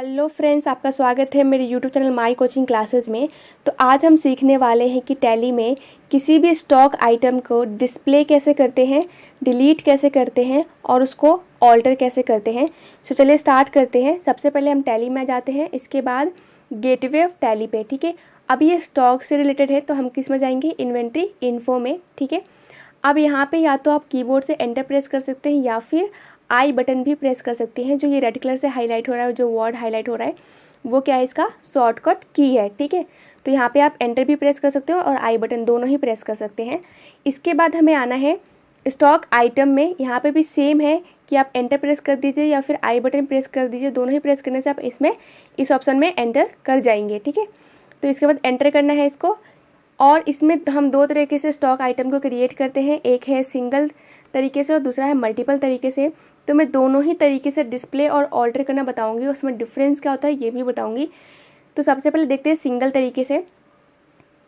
Hello friends, आपका स्वागत है मेरे YouTube channel my coaching classes में। तो आज हम सीखने वाले हैं कि टैली में किसी भी स्टॉक आइटम को डिस्प्ले कैसे करते हैं, डिलीट कैसे करते हैं और उसको ऑल्टर कैसे करते हैं। तो चलिए स्टार्ट करते हैं। सबसे पहले हम टैली में जाते हैं, इसके बाद गेटवे ऑफ टैली पे। ठीक है, अब ये स्टॉक से रिलेटेड है तो हम किस में जाएंगे, इन्वेंट्री इन्फो में। ठीक है, अब यहाँ पे या तो आप कीबोर्ड से एंटर प्रेस कर सकते हैं या फिर आई बटन भी प्रेस कर सकते हैं। जो ये रेड कलर से हाईलाइट हो रहा है, जो वर्ड हाईलाइट हो रहा है वो क्या है, इसका शॉर्टकट की है। ठीक है, तो यहाँ पे आप एंटर भी प्रेस कर सकते हो और आई बटन दोनों ही प्रेस कर सकते हैं। इसके बाद हमें आना है स्टॉक आइटम में। यहाँ पे भी सेम है कि आप एंटर प्रेस कर दीजिए या फिर आई बटन प्रेस कर दीजिए। दोनों ही प्रेस करने से आप इसमें इस ऑप्शन में एंटर कर जाएंगे। ठीक है, तो इसके बाद एंटर करना है इसको। और इसमें हम दो तरीके से स्टॉक आइटम को क्रिएट करते हैं, एक है सिंगल तरीके से और दूसरा है मल्टीपल तरीके से। तो मैं दोनों ही तरीके से डिस्प्ले और ऑल्टर करना बताऊंगी, उसमें डिफरेंस क्या होता है ये भी बताऊंगी। तो सबसे पहले देखते हैं सिंगल तरीके से।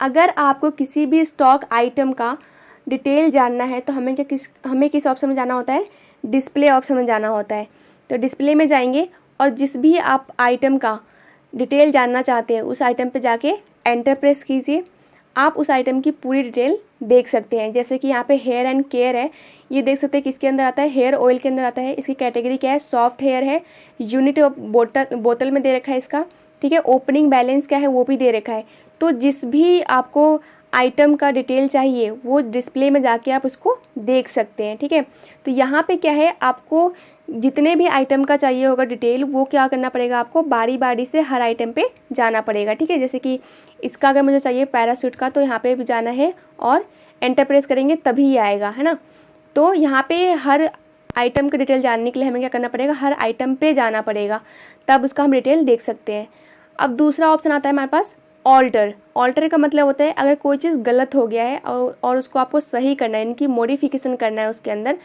अगर आपको किसी भी स्टॉक आइटम का डिटेल जानना है तो हमें किस ऑप्शन में जाना होता है, डिस्प्ले ऑप्शन में जाना होता है। तो डिस्प्ले में जाएंगे और जिस भी आप आइटम का डिटेल जानना चाहते हैं उस आइटम पे जाके एंटर प्रेस कीजिए। आप उस आइटम की पूरी डिटेल देख सकते हैं। जैसे कि यहाँ पे हेयर एंड केयर है, ये देख सकते हैं किसके अंदर आता है, हेयर ऑयल के अंदर आता है। इसकी कैटेगरी क्या है, सॉफ्ट हेयर है। यूनिट बोतल में दे रखा है इसका। ठीक है, ओपनिंग बैलेंस क्या है वो भी दे रखा है। तो जिस भी आपको आइटम का डिटेल चाहिए वो डिस्प्ले में जाके आप उसको देख सकते हैं। ठीक है, तो यहाँ पे क्या है, आपको जितने भी आइटम का चाहिए होगा डिटेल वो क्या करना पड़ेगा, आपको बारी बारी से हर आइटम पे जाना पड़ेगा। ठीक है, जैसे कि इसका अगर मुझे चाहिए पैराशूट का तो यहाँ पे भी जाना है और एंटर प्रेस करेंगे तभी ये आएगा, है ना। तो यहाँ पे हर आइटम का डिटेल जानने के लिए हमें क्या करना पड़ेगा, हर आइटम पे जाना पड़ेगा, तब उसका हम डिटेल देख सकते हैं। अब दूसरा ऑप्शन आता है हमारे पास ऑल्टर। ऑल्टर का मतलब होता है अगर कोई चीज़ गलत हो गया है और उसको आपको सही करना है, यानी कि मॉडिफिकेशन करना है उसके अंदर,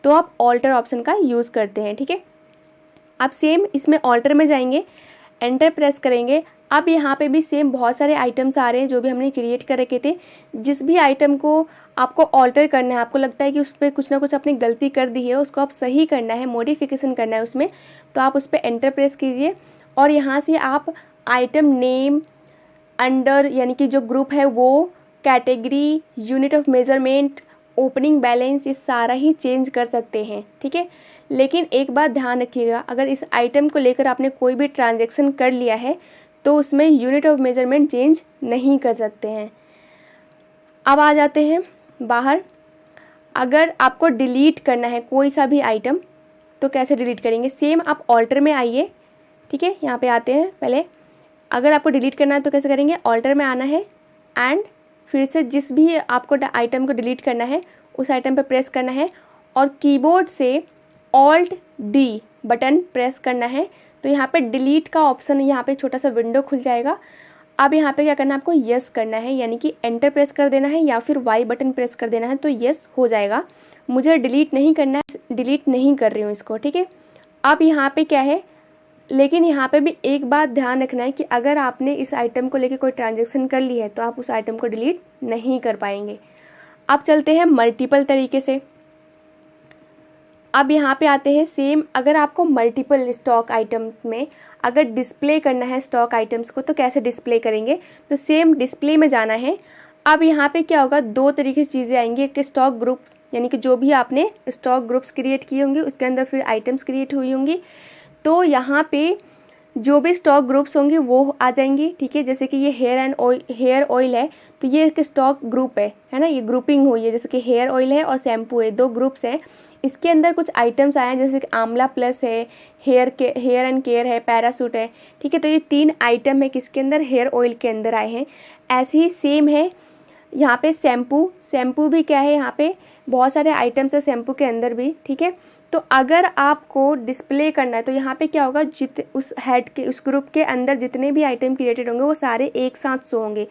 तो आप ऑल्टर ऑप्शन का यूज़ करते हैं। ठीक है, आप सेम इसमें ऑल्टर में जाएंगे, एंटर प्रेस करेंगे। अब यहाँ पे भी सेम बहुत सारे आइटम्स आ रहे हैं जो भी हमने क्रिएट कर रखे थे। जिस भी आइटम को आपको ऑल्टर करना है, आपको लगता है कि उस पर कुछ ना कुछ आपने गलती कर दी है, उसको आप सही करना है, मॉडिफिकेशन करना है उसमें, तो आप उस पर एंटर प्रेस कीजिए। और यहाँ से आप आइटम नेम, अंडर यानी कि जो ग्रुप है वो, category, unit of measurement, opening balance, ये सारा ही चेंज कर सकते हैं। ठीक है, लेकिन एक बात ध्यान रखिएगा, अगर इस आइटम को लेकर आपने कोई भी ट्रांजैक्शन कर लिया है तो उसमें यूनिट ऑफ मेजरमेंट चेंज नहीं कर सकते हैं। अब आ जाते हैं बाहर। अगर आपको डिलीट करना है कोई सा भी आइटम तो कैसे डिलीट करेंगे, सेम आप ऑल्टर में आइए। ठीक है, यहाँ पे आते हैं पहले। अगर आपको डिलीट करना है तो कैसे करेंगे, ऑल्टर में आना है एंड फिर से जिस भी आपको आइटम को डिलीट करना है उस आइटम पे प्रेस करना है और कीबोर्ड से ऑल्ट डी बटन प्रेस करना है। तो यहाँ पे डिलीट का ऑप्शन, यहाँ पे छोटा सा विंडो खुल जाएगा। अब यहाँ पे क्या करना है, आपको यस करना है, यानी कि एंटर प्रेस कर देना है या फिर वाई बटन प्रेस कर देना है तो यस हो जाएगा। मुझे डिलीट नहीं करना है, डिलीट नहीं कर रही हूँ इसको। ठीक है, अब यहाँ पे क्या है, लेकिन यहाँ पे भी एक बात ध्यान रखना है कि अगर आपने इस आइटम को लेके कोई ट्रांजैक्शन कर ली है तो आप उस आइटम को डिलीट नहीं कर पाएंगे। अब चलते हैं मल्टीपल तरीके से। अब यहाँ पे आते हैं सेम, अगर आपको मल्टीपल स्टॉक आइटम में अगर डिस्प्ले करना है स्टॉक आइटम्स को तो कैसे डिस्प्ले करेंगे, तो सेम डिस्प्ले में जाना है। अब यहाँ पे क्या होगा, दो तरीके की चीज़ें आएंगी। एक स्टॉक ग्रुप, यानी कि जो भी आपने स्टॉक ग्रुप्स क्रिएट किए होंगे उसके अंदर फिर आइटम्स क्रिएट हुई होंगी, तो यहाँ पे जो भी स्टॉक ग्रुप्स होंगे वो आ जाएंगे। ठीक है, जैसे कि ये हेयर ऑयल है तो ये एक स्टॉक ग्रुप है ना, ये ग्रुपिंग हुई है। जैसे कि हेयर ऑयल है और शैम्पू है, दो ग्रुप्स हैं। इसके अंदर कुछ आइटम्स आए हैं जैसे कि आंवला प्लस है, हेयर एंड केयर है, पैराशूट है। ठीक है, तो ये तीन आइटम है किसके अंदर, हेयर ऑयल के अंदर आए हैं। ऐसे ही सेम है यहाँ पे शैम्पू भी क्या है, यहाँ पे बहुत सारे आइटम्स है शैम्पू के अंदर भी। ठीक है, तो अगर आपको डिस्प्ले करना है तो यहाँ पे क्या होगा, उस हेड के उस ग्रुप के अंदर जितने भी आइटम क्रिएटेड होंगे वो सारे एक साथ शो होंगे।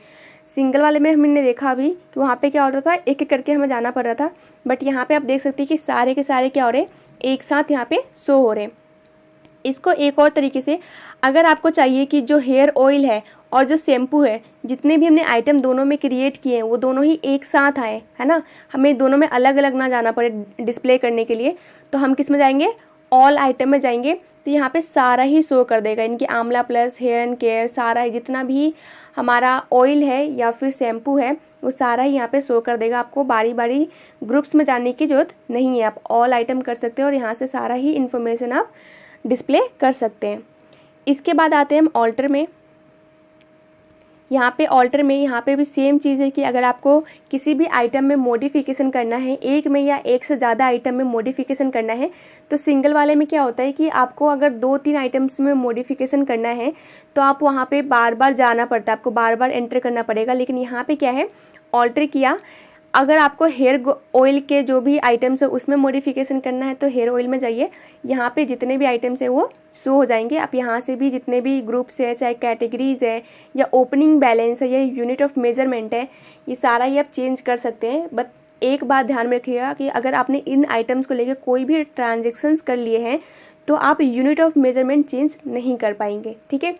सिंगल वाले में हमने देखा अभी कि वहाँ पे क्या हो रहा था, एक एक करके हमें जाना पड़ रहा था, बट यहाँ पे आप देख सकते हैं कि सारे के सारे क्या हो रहे हैं, एक साथ यहाँ पे शो हो रहे हैं। इसको एक और तरीके से, अगर आपको चाहिए कि जो हेयर ऑयल है और जो शैम्पू है, जितने भी हमने आइटम दोनों में क्रिएट किए हैं वो दोनों ही एक साथ आए, है ना, हमें दोनों में अलग अलग ना जाना पड़े डिस्प्ले करने के लिए, तो हम किस में जाएंगे, ऑल आइटम में जाएंगे तो यहाँ पे सारा ही शो कर देगा, इनकी आंवला प्लस हेयर एंड केयर सारा जितना भी हमारा ऑयल है या फिर शैम्पू है वो सारा ही यहाँ पे शो कर देगा। आपको बारी बारी ग्रुप्स में जाने की ज़रूरत नहीं है, आप ऑल आइटम कर सकते हैं और यहाँ से सारा ही इन्फॉर्मेशन आप डिस्प्ले कर सकते हैं। इसके बाद आते हैं हम ऑल्टर में। यहाँ पे भी सेम चीज़ है कि अगर आपको किसी भी आइटम में मॉडिफिकेशन करना है, एक में या एक से ज़्यादा आइटम में मॉडिफिकेशन करना है, तो सिंगल वाले में क्या होता है कि आपको अगर 2-3 आइटम्स में मॉडिफिकेशन करना है तो आप वहाँ पे बार बार जाना पड़ता है, आपको बार बार एंटर करना पड़ेगा। लेकिन यहाँ पे क्या है, ऑल्टर किया, अगर आपको हेयर ऑयल के जो भी आइटम्स है उसमें मॉडिफिकेशन करना है तो हेयर ऑयल में जाइए, यहाँ पे जितने भी आइटम्स है वो शो हो जाएंगे। आप यहाँ से भी जितने भी ग्रुप्स है, चाहे कैटेगरीज है या ओपनिंग बैलेंस है या यूनिट ऑफ मेजरमेंट है, ये सारा ही आप चेंज कर सकते हैं। बट एक बात ध्यान में रखिएगा कि अगर आपने इन आइटम्स को लेकर कोई भी ट्रांजेक्शन्स कर लिए हैं तो आप यूनिट ऑफ मेजरमेंट चेंज नहीं कर पाएंगे, ठीक है।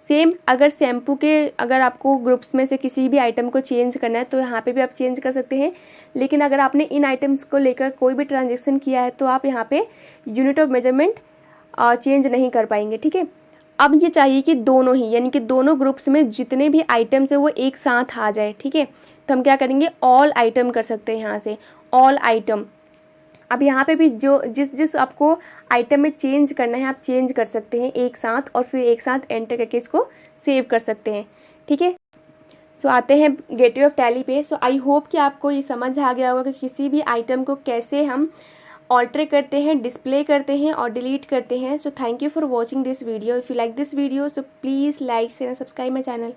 सेम अगर शैम्पू के अगर आपको ग्रुप्स में से किसी भी आइटम को चेंज करना है तो यहाँ पे भी आप चेंज कर सकते हैं। लेकिन अगर आपने इन आइटम्स को लेकर कोई भी ट्रांजेक्शन किया है तो आप यहाँ पे यूनिट ऑफ मेजरमेंट चेंज नहीं कर पाएंगे, ठीक है। अब ये चाहिए कि दोनों ही, यानी कि दोनों ग्रुप्स में जितने भी आइटम्स है वो एक साथ आ जाए, ठीक है। तो हम क्या करेंगे, ऑल आइटम कर सकते हैं यहाँ से, ऑल आइटम। अब यहाँ पे भी जो जिस आपको आइटम में चेंज करना है आप चेंज कर सकते हैं एक साथ और फिर एक साथ एंटर करके इसको सेव कर सकते हैं, ठीक है। सो आते हैं गेटवे ऑफ टैली पे। सो आई होप कि आपको ये समझ आ गया होगा कि किसी भी आइटम को कैसे हम ऑल्टर करते हैं, डिस्प्ले करते हैं और डिलीट करते हैं। So thank you for watching this video. If you like this video so please like share and subscribe my channel.